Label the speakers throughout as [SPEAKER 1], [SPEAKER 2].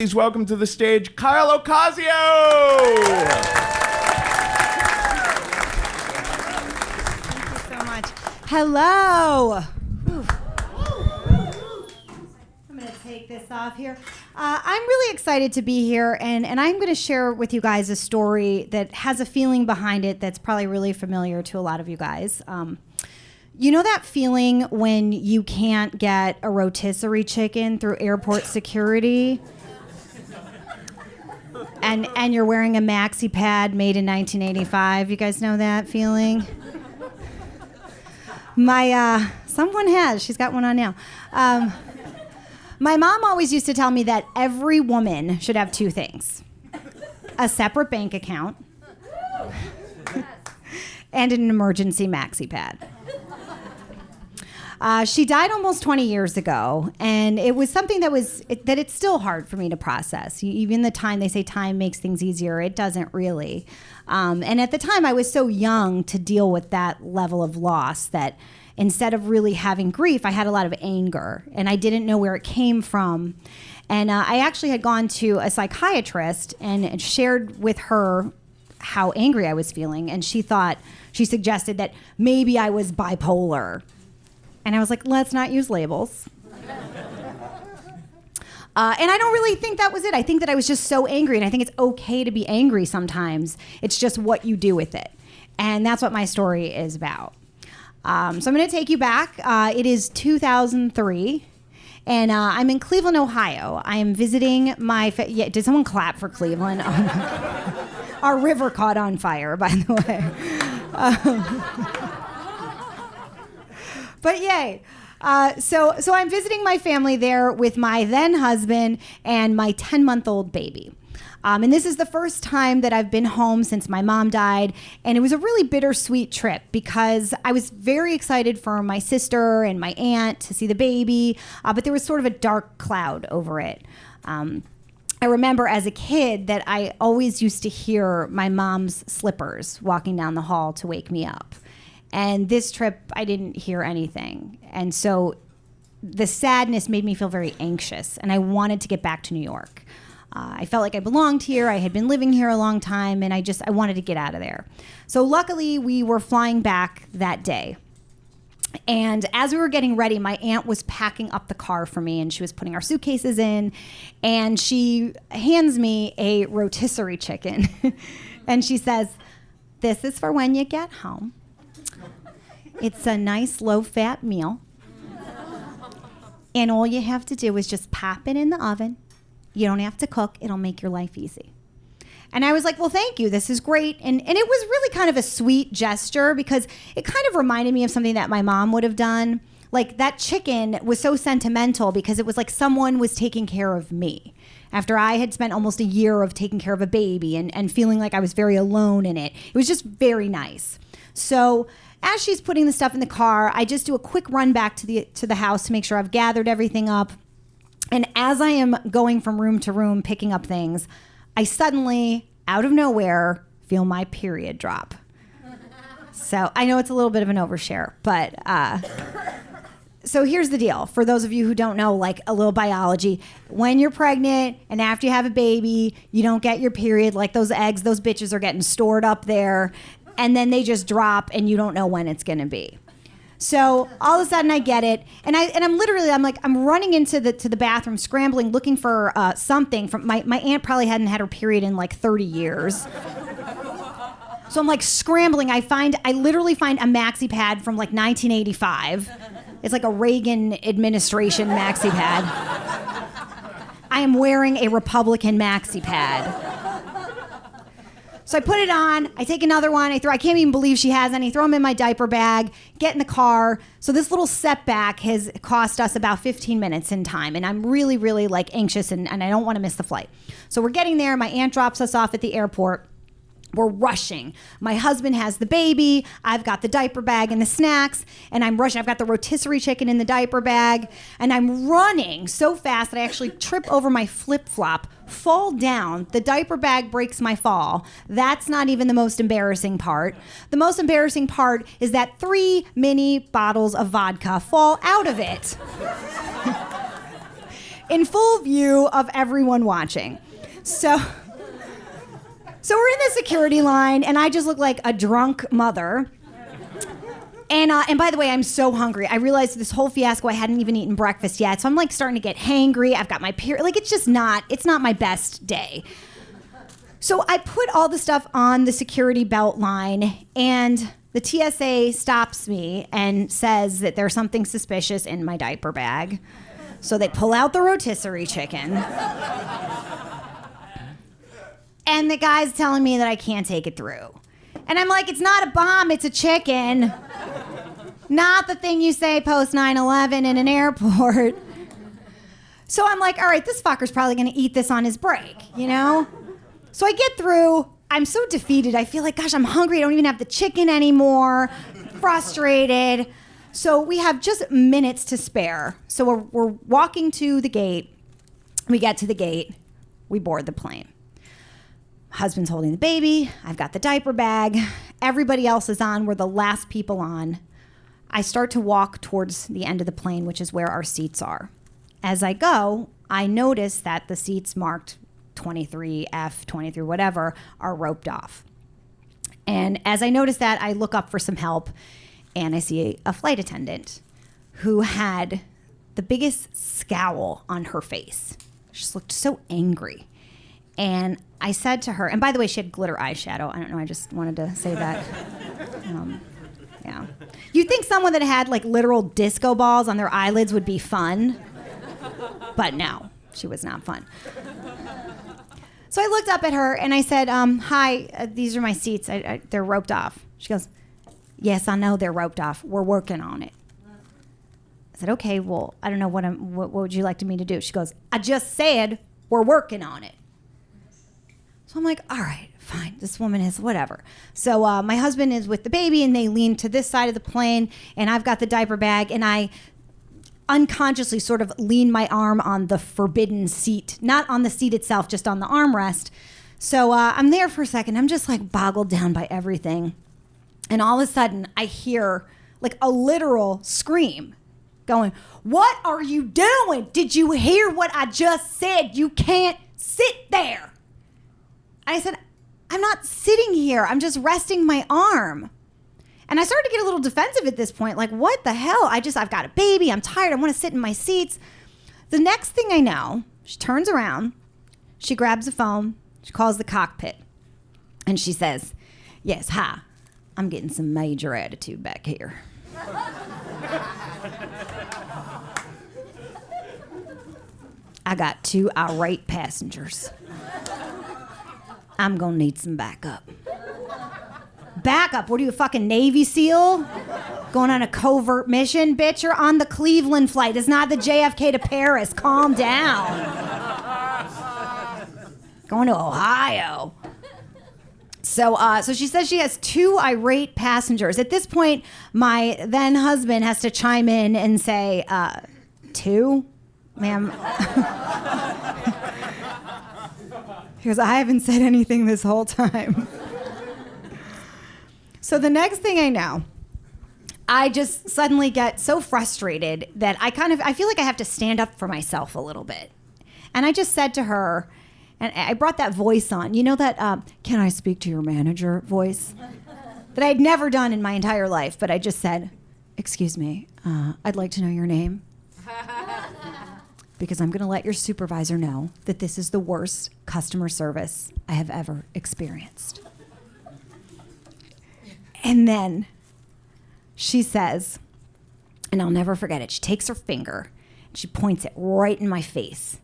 [SPEAKER 1] Please welcome to the stage, Kyle Ocasio!
[SPEAKER 2] Thank you so much. Hello! Whew. I'm going to take this off here. I'm really excited to be here, and I'm going to share with you guys a story that has a feeling behind it that's probably really familiar to a lot of you guys. You know that feeling when you can't get a rotisserie chicken through airport security? And you're wearing a maxi pad made in 1985. You guys know that feeling? Someone has. She's got one on now. My mom always used to tell me that every woman should have two things: a separate bank account and an emergency maxi pad. She died almost 20 years ago, and it was something that it's still hard for me to process. Even the time they say time makes things easier, it doesn't really. And at the time, I was so young to deal with that level of loss that instead of really having grief, I had a lot of anger, and I didn't know where it came from. And I actually had gone to a psychiatrist and shared with her how angry I was feeling, and she suggested that maybe I was bipolar. And I was like, let's not use labels. And I don't really think that was it. I think that I was just so angry, and I think it's okay to be angry sometimes. It's just what you do with it. And that's what my story is about. So I'm going to take you back. It is 2003, and I'm in Cleveland, Ohio. I am visiting did someone clap for Cleveland? Our river caught on fire, by the way. But yay. So I'm visiting my family there with my then husband and my 10-month-old baby. And this is the first time that I've been home since my mom died. And it was a really bittersweet trip because I was very excited for my sister and my aunt to see the baby. But there was sort of a dark cloud over it. I remember as a kid that I always used to hear my mom's slippers walking down the hall to wake me up. And this trip, I didn't hear anything. And so the sadness made me feel very anxious, and I wanted to get back to New York. I felt like I belonged here. I had been living here a long time, and I wanted to get out of there. So luckily, we were flying back that day. And as we were getting ready, my aunt was packing up the car for me, and she was putting our suitcases in, and she hands me a rotisserie chicken. And she says, "This is for when you get home. It's a nice low-fat meal. And all you have to do is just pop it in the oven. You don't have to cook. It'll make your life easy." And I was like, well, thank you. This is great. And it was really kind of a sweet gesture because it kind of reminded me of something that my mom would have done. Like that chicken was so sentimental because it was like someone was taking care of me after I had spent almost a year of taking care of a baby and feeling like I was very alone in it. It was just very nice. So as she's putting the stuff in the car, I just do a quick run back to the house to make sure I've gathered everything up. And as I am going from room to room picking up things, I suddenly, out of nowhere, feel my period drop. So I know it's a little bit of an overshare, but so here's the deal. For those of you who don't know, like a little biology, when you're pregnant and after you have a baby, you don't get your period. Like those eggs, those bitches are getting stored up there. And then they just drop, and you don't know when it's going to be. So all of a sudden, I get it, and I'm running into the bathroom, scrambling, looking for something from my aunt. Probably hadn't had her period in like 30 years. So I'm like scrambling. I literally find a maxi pad from like 1985. It's like a Reagan administration maxi pad. I am wearing a Republican maxi pad. So I put it on, I take another one, I can't even believe she has any, throw them in my diaper bag, get in the car. So this little setback has cost us about 15 minutes in time, and I'm really, really like anxious and I don't want to miss the flight. So we're getting there, my aunt drops us off at the airport. We're rushing. My husband has the baby. I've got the diaper bag and the snacks, and I'm rushing. I've got the rotisserie chicken in the diaper bag, and I'm running so fast that I actually trip over my flip-flop, fall down. The diaper bag breaks my fall. That's not even the most embarrassing part. The most embarrassing part is that 3 mini bottles of vodka fall out of it. in full view of everyone watching. So we're in the security line, and I just look like a drunk mother. And by the way, I'm so hungry. I realized this whole fiasco, I hadn't even eaten breakfast yet. So I'm like starting to get hangry. I've got my period. Like it's not my best day. So I put all the stuff on the security belt line, and the TSA stops me and says that there's something suspicious in my diaper bag. So they pull out the rotisserie chicken. And the guy's telling me that I can't take it through. And I'm like, it's not a bomb, it's a chicken. Not the thing you say post 9/11 in an airport. So I'm like, all right, this fucker's probably gonna eat this on his break, you know? So I get through, I'm so defeated. I feel like, gosh, I'm hungry, I don't even have the chicken anymore. Frustrated. So we have just minutes to spare. So we're walking to the gate. We get to the gate, we board the plane. Husband's holding the baby. I've got the diaper bag. Everybody else is on. We're the last people on. I start to walk towards the end of the plane, which is where our seats are. As I go, I notice that the seats marked 23F, 23, whatever, are roped off. And as I notice that, I look up for some help, and I see a flight attendant who had the biggest scowl on her face. She just looked so angry. And I said to her, and by the way, she had glitter eyeshadow. I don't know, I just wanted to say that. Yeah. You'd think someone that had like literal disco balls on their eyelids would be fun. But no, she was not fun. So I looked up at her and I said, hi, these are my seats. They're roped off. She goes, yes, I know they're roped off. We're working on it. I said, okay, well, I don't know what would you like me to do? She goes, I just said we're working on it. So I'm like, all right, fine. This woman is whatever. So my husband is with the baby, and they lean to this side of the plane, and I've got the diaper bag, and I unconsciously sort of lean my arm on the forbidden seat, not on the seat itself, just on the armrest. So I'm there for a second. I'm just like boggled down by everything. And all of a sudden, I hear like a literal scream going, what are you doing? Did you hear what I just said? You can't sit there. I said, I'm not sitting here. I'm just resting my arm. And I started to get a little defensive at this point. Like, what the hell? I've got a baby. I'm tired. I want to sit in my seats. The next thing I know, she turns around. She grabs a phone. She calls the cockpit. And she says, yes, hi. I'm getting some major attitude back here. I got 2 irate passengers. I'm gonna need some backup. Backup? What are you, a fucking Navy SEAL? Going on a covert mission? Bitch, you're on the Cleveland flight. It's not the JFK to Paris. Calm down. Going to Ohio. So she says she has 2 irate passengers. At this point, my then husband has to chime in and say, 2? Ma'am. He goes, I haven't said anything this whole time. So the next thing I know, I just suddenly get so frustrated that I feel like I have to stand up for myself a little bit. And I just said to her, and I brought that voice on, you know that, can I speak to your manager voice? That I'd never done in my entire life, but I just said, excuse me, I'd like to know your name. Because I'm going to let your supervisor know that this is the worst customer service I have ever experienced. And then she says, and I'll never forget it, she takes her finger, and she points it right in my face,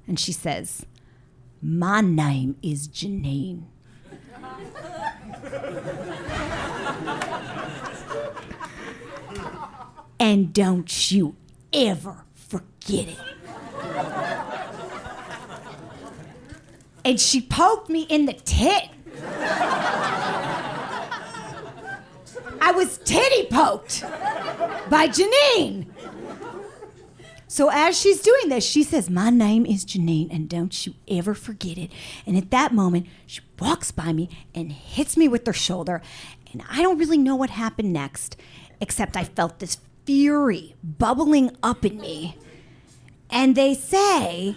[SPEAKER 2] and she says, my name is Janine. And don't you ever forget it. And she poked me in the tit. I was titty poked by Janine. So as she's doing this, she says, my name is Janine, and don't you ever forget it. And at that moment, she walks by me and hits me with her shoulder. And I don't really know what happened next, except I felt this fury bubbling up in me. And they say,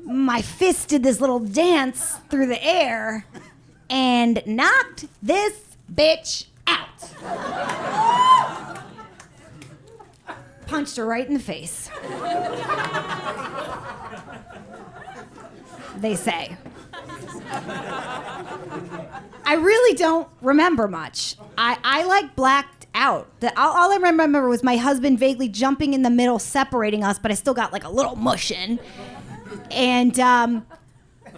[SPEAKER 2] my fist did this little dance through the air and knocked this bitch out. Punched her right in the face. They say. I really don't remember much. I like blacked out. All I remember was my husband vaguely jumping in the middle, separating us, but I still got like a little mush in. And you know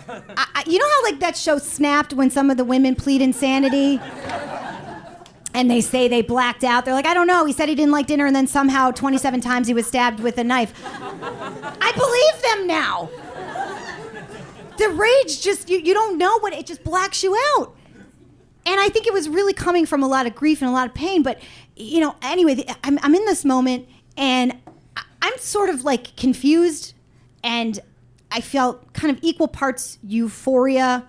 [SPEAKER 2] how like that show Snapped when some of the women plead insanity? And they say they blacked out. They're like, I don't know. He said he didn't like dinner, and then somehow 27 times he was stabbed with a knife. I believe them now. The rage just, you don't know what, it just blacks you out. And I think it was really coming from a lot of grief and a lot of pain. But, you know, anyway, I'm in this moment, and I'm sort of like confused, and I felt kind of equal parts euphoria,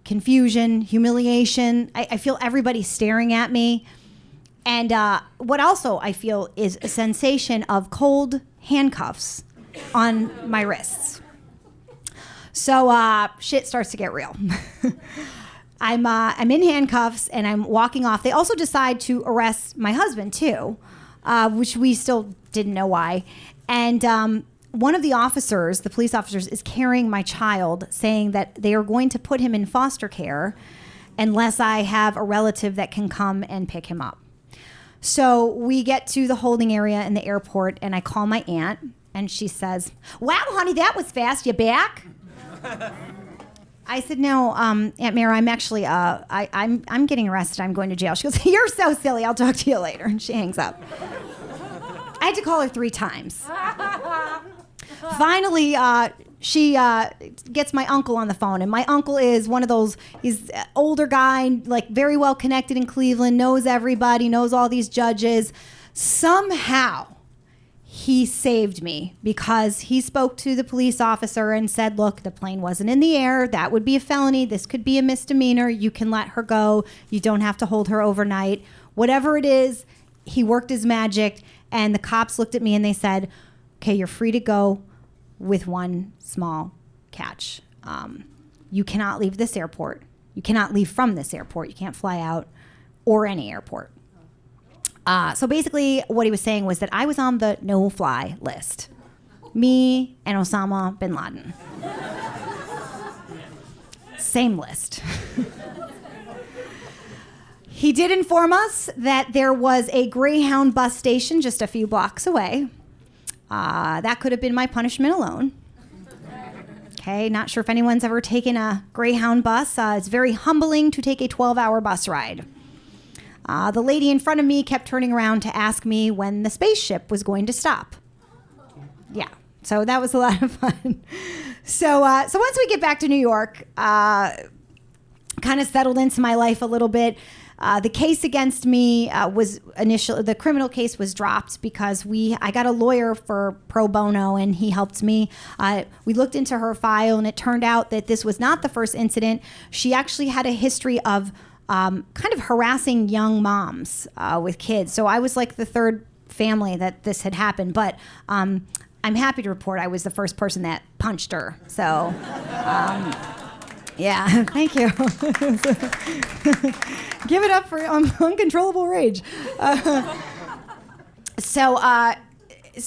[SPEAKER 2] confusion, humiliation. I feel everybody staring at me. And what also I feel is a sensation of cold handcuffs on my wrists. So shit starts to get real. I'm in handcuffs and I'm walking off. They also decide to arrest my husband too, which we still didn't know why. And one of the officers, the police officers, is carrying my child, saying that they are going to put him in foster care unless I have a relative that can come and pick him up. So we get to the holding area in the airport, and I call my aunt, and she says, "Wow, honey, that was fast. You back?" I said, "No, Aunt Mara, I'm actually, I'm getting arrested. I'm going to jail." She goes, "You're so silly. I'll talk to you later." And she hangs up. I had to call her 3 times. Finally, she gets my uncle on the phone, and my uncle is one of those, he's an older guy, like very well connected in Cleveland, knows everybody, knows all these judges. Somehow, he saved me because he spoke to the police officer and said, "Look, the plane wasn't in the air. That would be a felony. This could be a misdemeanor. You can let her go. You don't have to hold her overnight." Whatever it is, he worked his magic, and the cops looked at me and they said, "Okay, you're free to go with one small catch. You cannot leave this airport. You cannot leave from this airport. You can't fly out or any airport." So basically what he was saying was that I was on the no-fly list. Me and Osama bin Laden. Same list. He did inform us that there was a Greyhound bus station just a few blocks away. That could have been my punishment alone. Okay, not sure if anyone's ever taken a Greyhound bus. It's very humbling to take a 12-hour bus ride. The lady in front of me kept turning around to ask me when the spaceship was going to stop. Yeah, so that was a lot of fun. So once we get back to New York, kind of settled into my life a little bit. The case against me the criminal case was dropped because I got a lawyer for pro bono, and he helped me. We looked into her file, and it turned out that this was not the first incident. She actually had a history of kind of harassing young moms with kids. So I was like the third family that this had happened, but I'm happy to report I was the first person that punched her. So yeah, thank you. Give it up for uncontrollable rage. So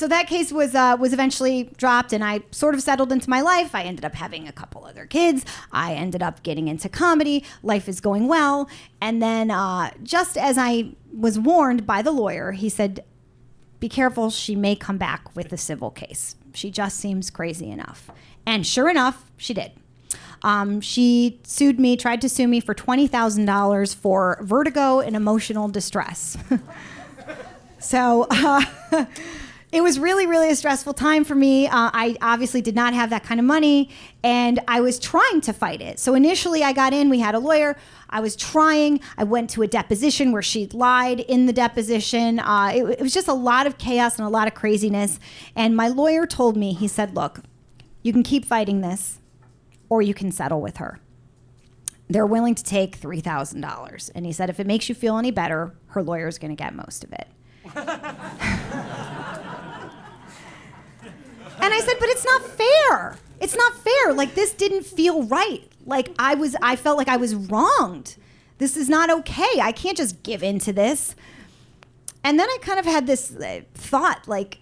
[SPEAKER 2] that case was eventually dropped, and I sort of settled into my life. I ended up having a couple other kids. I ended up getting into comedy. Life is going well. And then just as I was warned by the lawyer, he said, "Be careful, she may come back with a civil case. She just seems crazy enough." And sure enough, she did. She tried to sue me for $20,000 for vertigo and emotional distress. So it was really, really a stressful time for me. I obviously did not have that kind of money, and I was trying to fight it. So initially I got in, we had a lawyer. I was trying. I went to a deposition where she lied in the deposition. It was just a lot of chaos and a lot of craziness. And my lawyer told me, he said, "Look, you can keep fighting this, or you can settle with her. They're willing to take $3,000. And he said, if it makes you feel any better, her lawyer's going to get most of it." And I said, but it's not fair. It's not fair. Like, this didn't feel right. Like, I felt like I was wronged. This is not okay. I can't just give in to this. And then I kind of had this thought, like,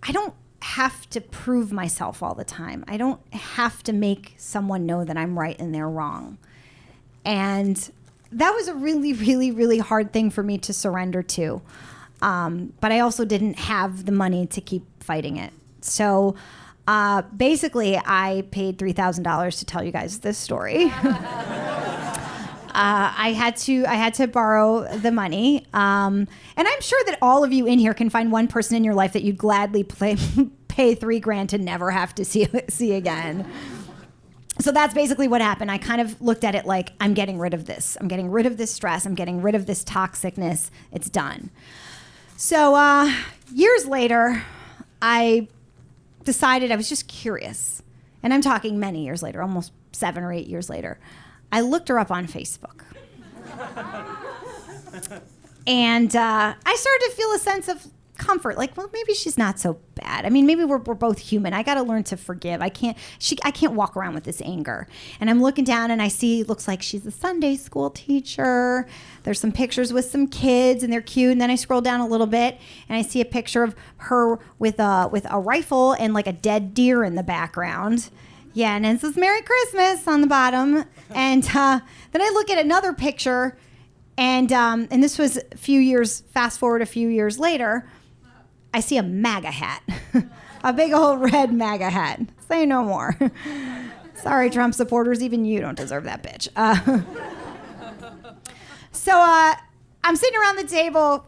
[SPEAKER 2] I don't have to prove myself all the time. I don't have to make someone know that I'm right and they're wrong. And that was a really, really, really hard thing for me to surrender to. But I also didn't have the money to keep fighting it. So basically, I paid $3,000 to tell you guys this story. I had to borrow the money. And I'm sure that all of you in here can find one person in your life that you'd gladly pay $3,000 to never have to see again. So that's basically what happened. I kind of looked at it like, I'm getting rid of this. I'm getting rid of this stress. I'm getting rid of this toxicness. It's done. So years later, I decided, I was just curious. And I'm talking many years later, almost 7 or 8 years later. I looked her up on Facebook. And I started to feel a sense of comfort. Like, well, maybe she's not so bad. I mean, maybe we're both human. I got to learn to forgive. I can't walk around with this anger. And I'm looking down and I see, looks like she's a Sunday school teacher. There's some pictures with some kids and they're cute. And then I scroll down a little bit and I see a picture of her with a rifle and like a dead deer in the background. Yeah, and it says Merry Christmas on the bottom. And then I look at another picture and this was fast forward a few years later, I see a MAGA hat, a big old red MAGA hat. Say no more. Sorry, Trump supporters, even you don't deserve that bitch. So I'm sitting around the table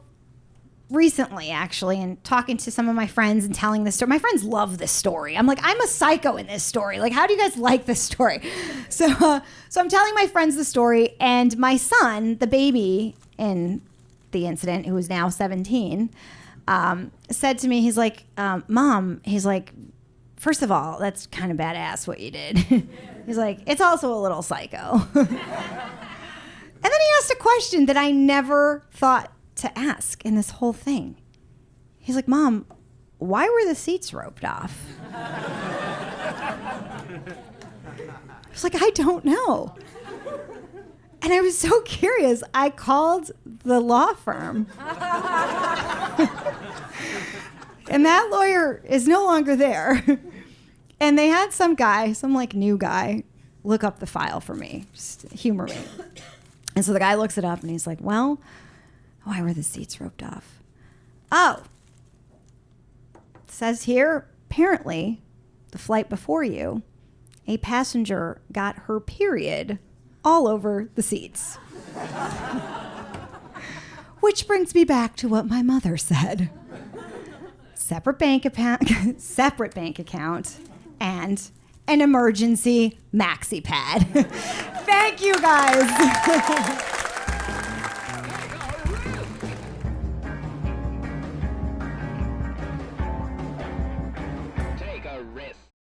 [SPEAKER 2] recently, actually, and talking to some of my friends and telling this story. My friends love this story. I'm like, I'm a psycho in this story. Like, how do you guys like this story? So I'm telling my friends the story, and my son, the baby in the incident, who is now 17, said to me, he's like, Mom, he's like, first of all, that's kind of badass what you did. He's like, it's also a little psycho. And then he asked a question that I never thought to ask in this whole thing. He's like, Mom, why were the seats roped off? I was like, I don't know. And I was so curious. I called the law firm. And that lawyer is no longer there. And they had some like new guy, look up the file for me, just humor me. And so the guy looks it up and he's like, well, why were the seats roped off? Oh, it says here, apparently, the flight before you, a passenger got her period all over the seats. Which brings me back to what my mother said. Separate bank account, and an emergency maxi pad. Thank you, guys.